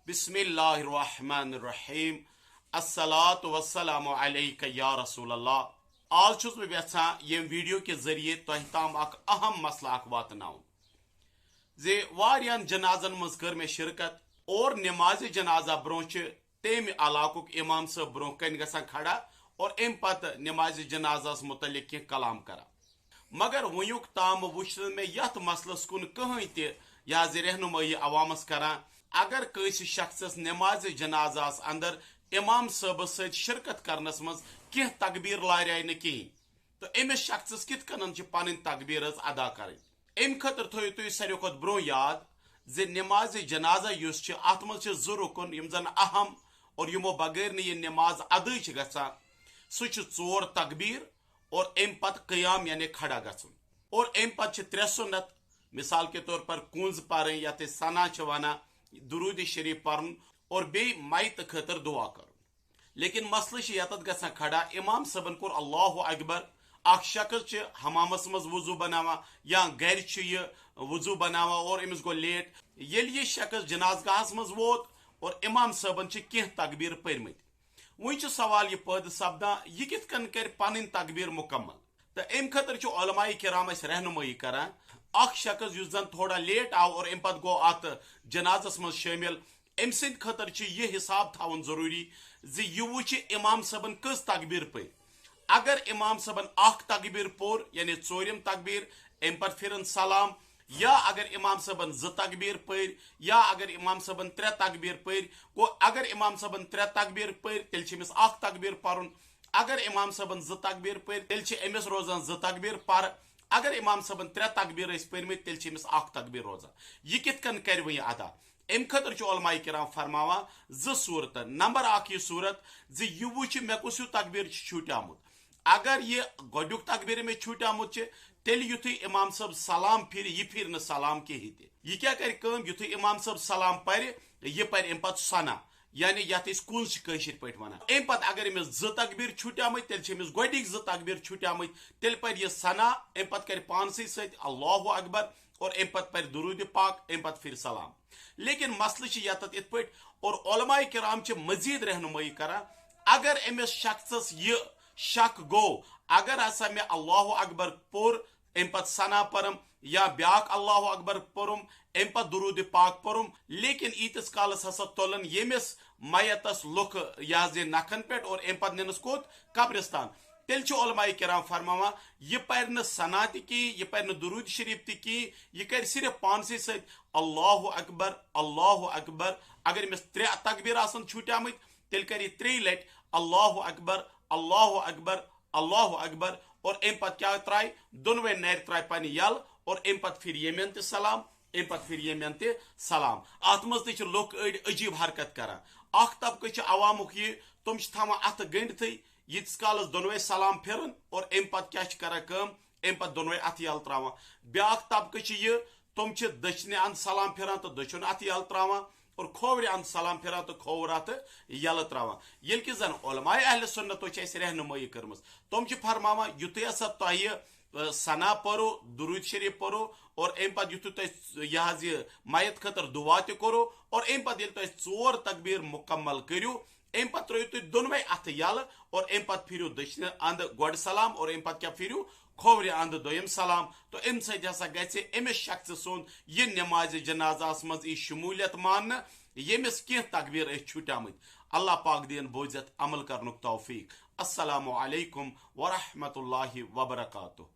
बिस्मिल्लाहिर्रहमानिर्रहीम अस्सलातु वस्सलामु अलैका या रसूल अल्लाह। आज छुस बह यछान यम वीडियो के जरिए तह ताम अख अहम मसला अख वातनाउन जे वारियान जनाजन मज कर मे शिरकत और नमाज जनाजा ब्रोह तम इलाकुक इमाम साहब ब्रोह कन गसान खड़ा और अम पत नमाज जनाजास मुतलिक कह कलाम करा मगर वुक ताम वुच मे यथ मसलस कुन कहीं तह रहनुमाई अवामस करान अगर कंस शख्स नमाज जनाजास अंदर इमाम साहब सत शिरकत करनस मज कह तकबीर लारे न कहें तो अमिस शख्स कित कन पन तकबीर अदा कर अम खतर थो तुम सारे खुद ब्रो याद जे नमाज जनाजा अत मज रुकन यम जन अहम और यमो बगैर न नमाज अदा गसान सह 4 तकबीर और अम पत क़याम यानी खड़ा गन और अम पत 3 सुन्नत मिसाल के तौर पर कुंज पर या सना वना दुरूद शरीफ पर्न और बे मैत खतर दुआ कर लेकिन मसल यत गसान खड़ा इमाम सबन कोर अल्लाहु अकबर अख शख्स हमामस मज वजू बनावा या घर वजू बनावा और अमिस गो लेट ये शख्स जनाजगाहस मज वोत और इमाम सबन कह तकबीर पर्मत वन सवाल यह पैद सपदा यह कित कन कर पन तकबीर मुकम्मल तो अम खतर उलमाए किराम रहनुमाई करान अख शख्स युस जन थोड़ा लेट आव और अम पत गो अत जनाजस मज शामिल अम सद खतर यह हिसाब थवन जरूरी जी यह वुच इमाम सबन कस तकबीर पर अगर इमाम सबन अख तकबीर पोर यानी 4 तकबीर अम पत फिरन सलाम या अगर इमाम सबन 2 तकबीर पर या अगर इमाम सबन 3 तकबीर पर गो अगर इमाम सबन 3 तकबीर पर तेल अख तकबीर पर्न अगर इमाम सबन 2 तकबीर पर तेल अमिस रोजान 2 तकबीर पर अगर इमाम सबन 3 तकबीर पर्मित तेल अमिस अख तकबीर रोजान यह कित कन कर वह अदा अम खतर उलमाए किराम फरमावा 2 सूरत नंबर 1 यह सूरत जी यह वुच मे कुछ तकबीर छूटामुत अगर यह गोडुक तकबीर में छूटामुत तेल युथु इमाम साहब सलाम फिर यह फिर न सलाम कहीं यह क्या कर युथु इमाम साहब सलाम पर यह पर अम पत सना यानी यथ कुंज कशिर पे वन अम पत अगर अमिस 2 तकबीर छूटामुत तेल अमिस गोडिक 2 तकबीर छूटामुत तेल पर यह सना अम पत कर पानसी सत अल्लाहु अकबर और अम पत पर दुरूद पाक अम पत फिर सलाम लेकिन मसल यत इत पे और उलमाए किराम मजीद रहनुमाई करा अगर अमिस शख्स यह शक गो अगर हसा मे अल्लाहु अकबर पोर अम पत सना परम या ब्याक अल्लाहु अकबर पोरुम अम पत दुरूद पाक पोरुम लेकिन ईतिस कालस हसा तोलन यमिस मयतस लुख यह नखन पे और अम पत निनस कोत कब्रिस्तान तेल उलमाए किराम फरमावा यह पर न सना ती यह पर न दुरूद शरीफ ती यह कर सिर्फ पानसी सत अल्लाहु अकबर अगर अमिस 3 तकबीर आसन छूटामुत तेल कर 3 लट अल्लाहु अकबर और अम पत क्या त्राय दोनवे नर त्राय पन यल और अम पत फिर यमन त सलाम अम पत फिर यमन त सलाम अत मज त लोक अड़ अजीब हरकत करान अख तबक अवामुक यह तुम थवान अत गंडत यीस कालस दोनवे सलाम फिरन और अम पत क्या करान अम पत दोनवे अत यल त्रावान ब्याक तबक यह तुम दचने अंद सलाम फिरान तो दचुन अत यल त्रावान और खोवरे अंद सलाम फिरान तो खोवर अत यल त्रावान ये कि जन उलमाए अहले सुन्नतो रहनुमाई कर्म तुम फरमावान युत हसा तह सना परो दुरूद शरीफ परो और अम पत युत यह मयत खतर दुआ तरो और अम पत ये 4 तकबीर मुकम्मल करू अम पत त्रो तुम दोनवे अथ यल और अम पत फिर दचने अंद गोड सलाम और अम पत क्या फिर खोवरे अंद दोयम सलाम तो अम ससा गमिस शख्स सुन यह नमाज जनाजास मज शमूलियत मान यमिस कह तकबीर छुटामुत अल्लाह पाक दिन बोजत अमल कर तौफीक। अस्सलामु अलैकुम व रहमतुल्लाहि व बरकातुहू।